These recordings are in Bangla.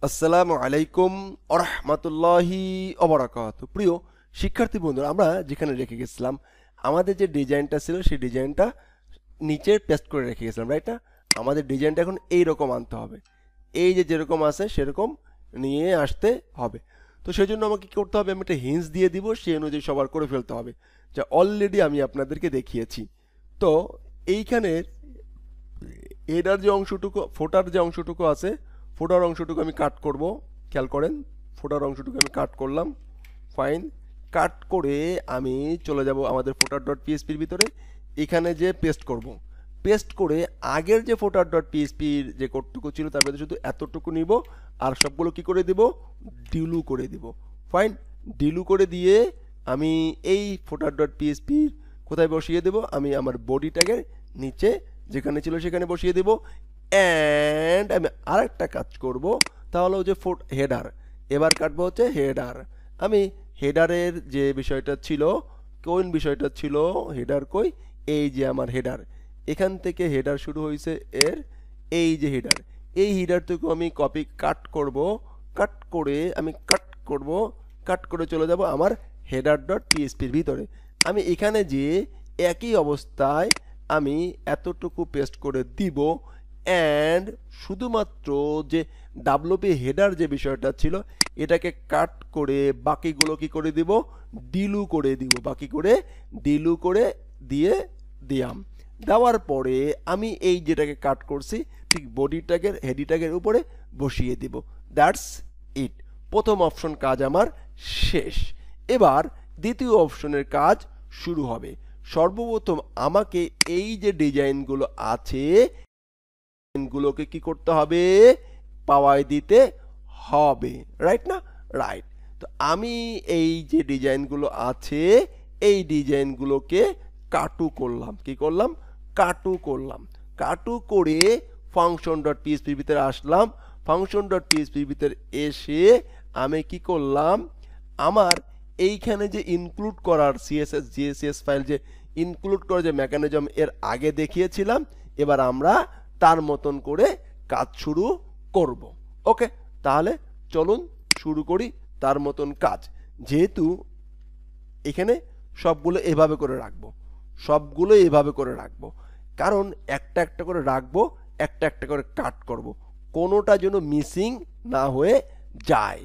আসসালামু আলাইকুম ওরহমাতুল্লাহি ওবারাকাতু। প্রিয় শিক্ষার্থী বন্ধুরা, আমরা যেখানে রেখে গেছিলাম আমাদের যে ডিজাইনটা ছিল সেই ডিজাইনটা নিচে পেস্ট করে রেখে গেছিলাম, রাইট না? আমাদের ডিজাইনটা এখন এই রকম আনতে হবে, এই যে যেরকম আছে সেরকম নিয়ে আসতে হবে। তো সেই জন্য আমাকে কী করতে হবে, আমি একটা হিন্স দিয়ে দিব, সেই অনুযায়ী সবার করে ফেলতে হবে, যা অলরেডি আমি আপনাদেরকে দেখিয়েছি। তো এইখানের এটার যে অংশটুকু, ফোটার যে অংশটুকু আছে, ফোটার অংশটুকু আমি কাট করব। খেয়াল করেন, ফোটার অংশটুকু আমি কাট করলাম। ফাইন, কাট করে আমি চলে যাব আমাদের ফোটার ডট পিএসপির ভিতরে, এখানে যে পেস্ট করব। পেস্ট করে আগের যে ফোটার ডট পিএসপির যে কোডটুকু ছিল তার মধ্যে শুধু এতটুকু নিব, আর সবগুলো কি করে দিব, ডিলু করে দিব। ফাইন, ডিলু করে দিয়ে আমি এই ফোটার ডট পিএসপির কোথায় বসিয়ে দেব, আমি আমার বডি ট্যাগের নিচে যেখানে ছিল সেখানে বসিয়ে দেব। অ্যান্ড আমি আরেকটা কাজ করব, তাহলে যে হেডার, এবার কাটবো হচ্ছে হেডার। আমি হেডারের যে বিষয়টা ছিল, কোন বিষয়টা ছিল, হেডার কই, এই যে আমার হেডার, এখান থেকে হেডার শুরু হয়েছে এর, এই যে হেডার, এই হেডারটুকু আমি কপি কাট করব। কাট করে আমি কাট করে চলে যাব আমার হেডার ডট পিএসপির ভিতরে। আমি এখানে যে একই অবস্থায় আমি এতটুকু পেস্ট করে দিব। অ্যান্ড শুধুমাত্র যে ডাব্লুপি হেডার যে বিষয়টা ছিল এটাকে কাট করে বাকিগুলো কি করে দিব, ডিলু করে দিব, বাকি করে ডিলু করে দিলাম। দেওয়ার পরে আমি এই যেটাকে কাট করছি ঠিক বডি ট্যাগের হেডি ট্যাগের উপরে বসিয়ে দিব। That's it. প্রথম অপশন কাজ আমার শেষ। এবার দ্বিতীয় অপশনের কাজ শুরু হবে। সর্বপ্রথম আমাকে এই যে ডিজাইনগুলো আছে গুলোকে কি করতে হবে, পাওয়ায় দিতে হবে, রাইট না? রাইট। তো আমি এই যে ডিজাইনগুলো আছে এই ডিজাইনগুলোকে কাটু করলাম। কি করলাম? কাটু করলাম। কাটু করে ফাংশন ডট পিএসপির ভিতরে আসলাম। ফাংশন ডট পিএসপির ভিতরে এসে আমি কি করলাম, আমার এইখানে যে ইনক্লুড করার সিএসএস জিএসএস ফাইল যে ইনক্লুড করার যে মেকানিজম এর আগে দেখিয়েছিলাম, এবার আমরা তার মতন করে কাজ শুরু করব। ওকে, তাহলে চলুন শুরু করি তার মতন কাজ। যেহেতু এখানে সবগুলো এভাবে করে রাখবো, সবগুলো এভাবে করে রাখবো, কারণ একটা একটা করে রাখবো, একটা একটা করে কাট করব, কোনোটা যেন মিসিং না হয়ে যায়।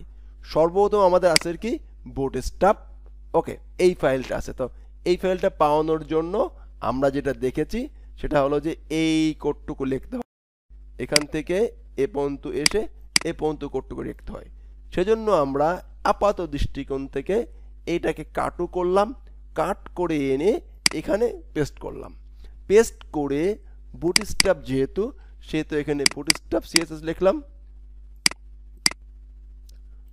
সর্বপ্রথম আমাদের আছে কি, বুটস্ট্র্যাপ। ওকে, এই ফাইলটা আছে। তো এই ফাইলটা পাওয়ানোর জন্য আমরা যেটা দেখেছি সেটা হলো যে এই কোডটুকু লিখতে হয়, এখান থেকে এ পর্যন্ত এসে এ পর্যন্ত কোডটুকু লিখতে হয়। সেজন্য আমরা আপাত দৃষ্টিকোণ থেকে এইটাকে কাটু করলাম, কাট করে এনে এখানে পেস্ট করলাম। পেস্ট করে বুটস্ট্র্যাপ যেহেতু, সেহেতু এখানে বুটস্ট্র্যাপ সিএসএস লিখলাম,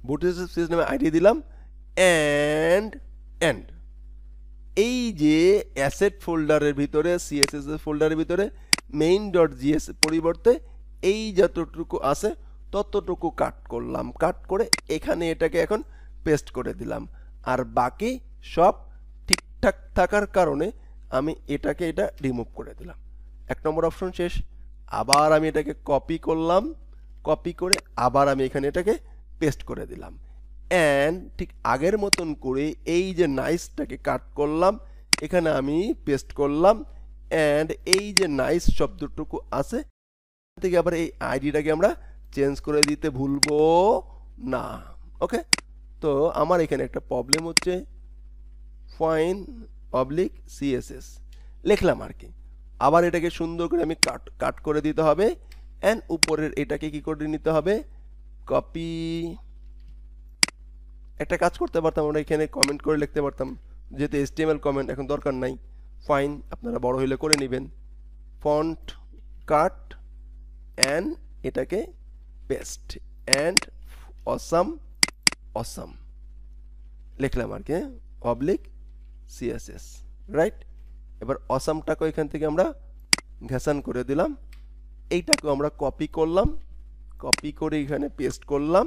বুটস্ট্র্যাপ সিএসএস নামে আইডি দিলাম। অ্যান্ড এই যে অ্যাসেট ফোল্ডারের ভিতরে, সিএসএস ফোল্ডারের ভিতরে মেইন ডট জিএস পরিবর্তে এই যতটুকু আছে ততটুকু কাট করলাম। কাট করে এখানে এটাকে এখন পেস্ট করে দিলাম। আর বাকি সব ঠিকঠাক থাকার কারণে আমি এটা রিমুভ করে দিলাম। 1 নম্বর অপশন শেষ। আবার আমি এটাকে কপি করলাম, কপি করে আবার আমি এখানে এটাকে পেস্ট করে দিলাম। অ্যান্ড ঠিক আগের মতন করে এই যে নাইসটাকে কাট করলাম, এখানে আমি পেস্ট করলাম। অ্যান্ড এই যে নাইস শব্দটুকু আছে থেকে আবার এই আইডিটাকে আমরা চেঞ্জ করে দিতে ভুলবো না। ওকে, তো আমার এখানে একটা প্রবলেম হচ্ছে, ফাইন অবলিক সিএসএস লিখলাম আর কি। আবার এটাকে সুন্দর করে আমি কাট করে দিতে হবে। অ্যান্ড উপরের এটাকে কি করে নিতে হবে, কপি। একটা কাজ করতে পারতাম, আমরা এখানে কমেন্ট করে লিখতে পারতাম, যেহেতু HTML কমেন্ট এখন দরকার নাই। ফাইন, আপনারা বড় হইলে করে নেবেন। ফন্ট কাট অ্যান্ড এটাকে পেস্ট অ্যান্ড অসাম লিখলাম আর কি, অবলিক সিএসএস, রাইট। এবার অসামটাকে এখান থেকে আমরা ঘেসান করে দিলাম। এইটাকে আমরা কপি করলাম, কপি করে এখানে পেস্ট করলাম।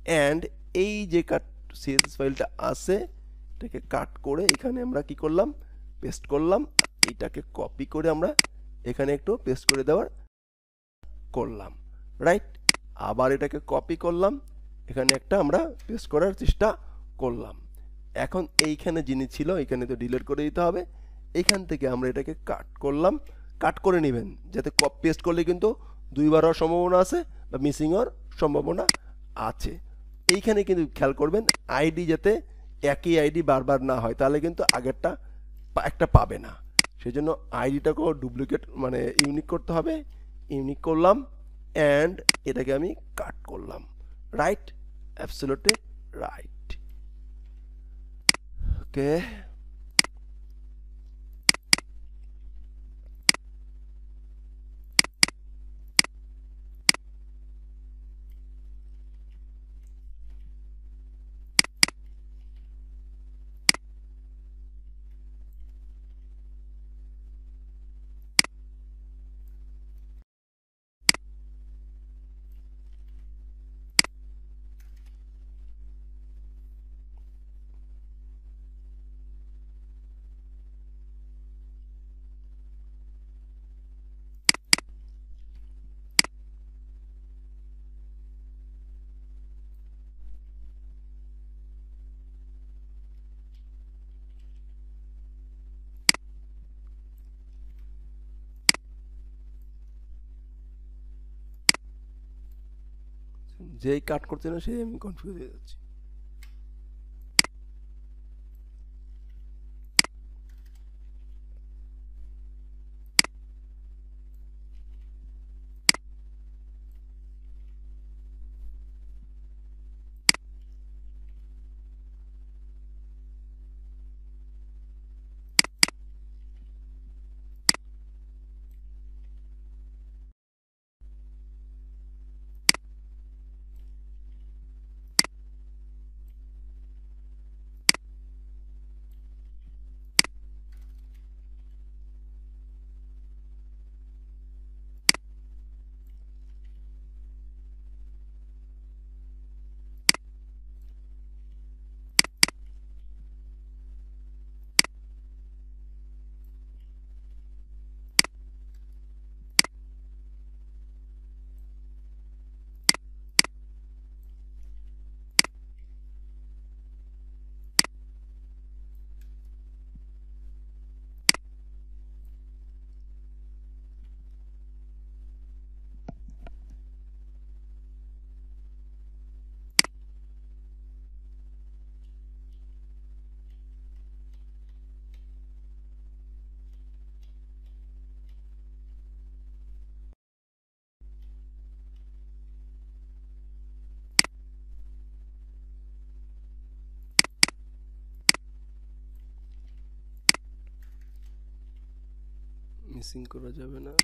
অ্যান্ড এই যে সিএসএস ফাইলটা আছে এটাকে কাট করে এখানে আমরা কি করলাম, পেস্ট করলাম। এইটাকে কপি করে আমরা এখানে একটু পেস্ট করে দেওয়ার করলাম, রাইট। আবার এটাকে কপি করলাম, এখানে একটা আমরা পেস্ট করার চেষ্টা করলাম। এখন এইখানে যিনি ছিল এখানে তো ডিলিট করে দিতে হবে। এখান থেকে আমরা এটাকে কাট করলাম, কাট করে নেবেন যাতে পেস্ট করলে কিন্তু দুইবার হওয়ার সম্ভাবনা আছে বা মিসিং হওয়ার সম্ভাবনা আছে। এইখানে কিন্তু খেয়াল করবেন আইডি যাতে একই আইডি বারবার না হয়, তাহলে কিন্তু আগেরটা একটা পাবে না। সেই জন্য আইডিটাকেও ডুপ্লিকেট মানে ইউনিক করতে হবে। ইউনিক করলাম অ্যান্ড এটাকে আমি কাট করলাম। Right, absolutely right. ওকে, যেই কাট করছে না সেই আমি কনফিউজ হয়ে যাচ্ছি। মিসিং করা যাবে না।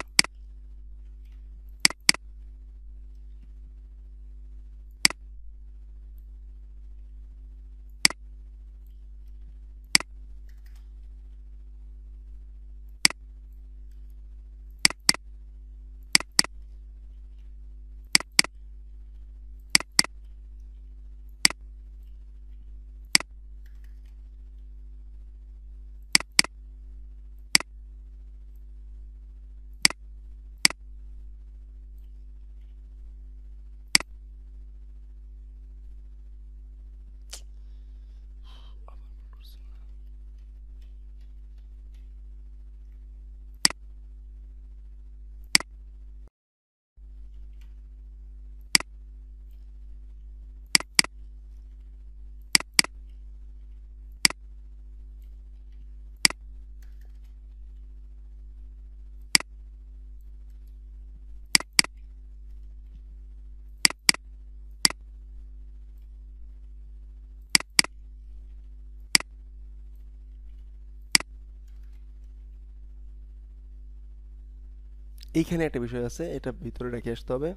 এইখানে একটা বিষয় আছে, এটা ভিতরে রেখে আসতে হবে,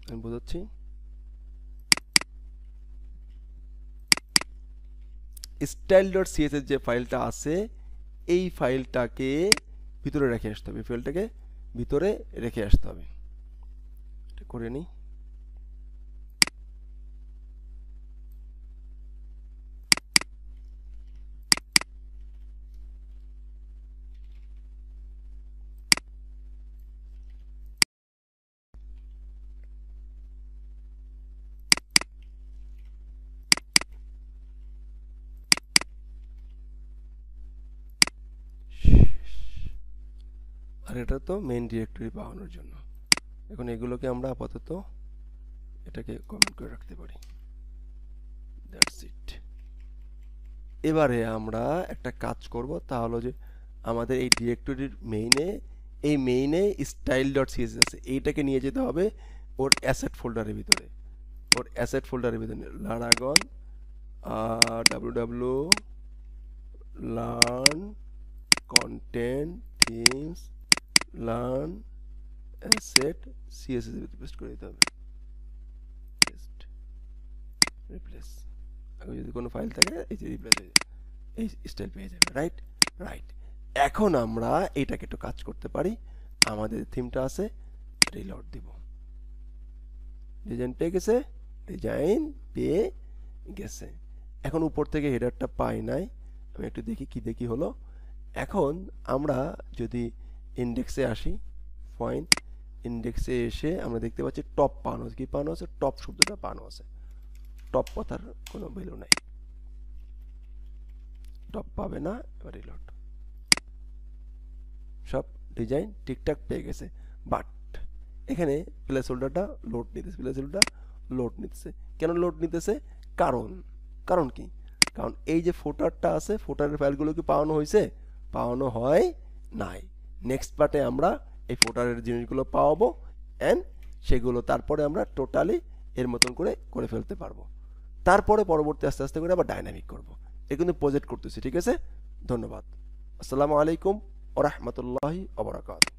আমি বোঝাচ্ছি। style.css যে ফাইলটা আছে এই ফাইলটাকে ভিতরে রেখে আসতে হবে, ফাইলটাকে ভিতরে রেখে আসতে হবে। এটা করে নিই। আর এটা তো মেইন ডিরেক্টরি পাওয়ানোর জন্য। এখন এগুলোকে আমরা আপাতত এটাকে কমেন্ট করে রাখতে পারি। That's it. এবারে আমরা একটা কাজ করব, তা হলো যে আমাদের এই ডিরেক্টরির মেইনে স্টাইল ডট সিএসএস আছে, এইটাকে নিয়ে যেতে হবে ওর অ্যাসেট ফোল্ডারের ভিতরে। ওর অ্যাসেট ফোল্ডারের ভিতরে লারাগন www learn content themes learn asset CSS এর ভিতরে পেস্ট করে দিতে হবে। পেস্ট রিপ্লেস, আগে যদি কোনো ফাইল থাকে এই যে রিপ্লেস হয়ে যাবে, এই স্টাইল পেয়ে যাবে। Right right. এখন আমরা এটাকে একটু কাজ করতে পারি। আমাদের থিমটা আছে, রিলোড দিব। ডিজাইন পেয়ে গেছে, ডিজাইন পেয়ে গেছে। এখন উপর থেকে হেডারটা পাই নাই, আমি একটু দেখি কি দেখি হলো। এখন আমরা যদি ইন্ডেক্সে আসি, পয়েন্ট ইন্ডেক্সে এসে আমরা দেখতে পাচ্ছি টপ পানো আছে। কি পানো আছে? টপ শব্দটা পানো আছে। টপ কথার কোনো ভ্যালু নাই, টপ পাবে না। এবার রিলোড, সব ডিজাইন ঠিকঠাক পেয়ে গেছে। বাট এখানে প্লেস হোল্ডারটা লোড নিতেছে, প্লেস হোল্ডারটা লোড নিতেছে। কেন লোড নিতেছে? কারণ কি? কারণ এই যে ফোটারটা আছে, ফোটারের ফাইলগুলো কি পাওয়ানো হয়েছে? পাওয়ানো হয় নাই। নেক্সট পার্টে আমরা এই ফোটারের জিনিসগুলো পাওয়াবো অ্যান্ড সেগুলো তারপরে আমরা টোটালি এর মতন করে ফেলতে পারবো। তারপরে পরবর্তী আস্তে আস্তে করে আবার ডাইনামিক করবো। এ কিন্তু প্রজেক্ট করতেছি, ঠিক আছে? ধন্যবাদ। আসসালামু আলাইকুম ওয়া রাহমাতুল্লাহি ওয়া বারাকাতুহু।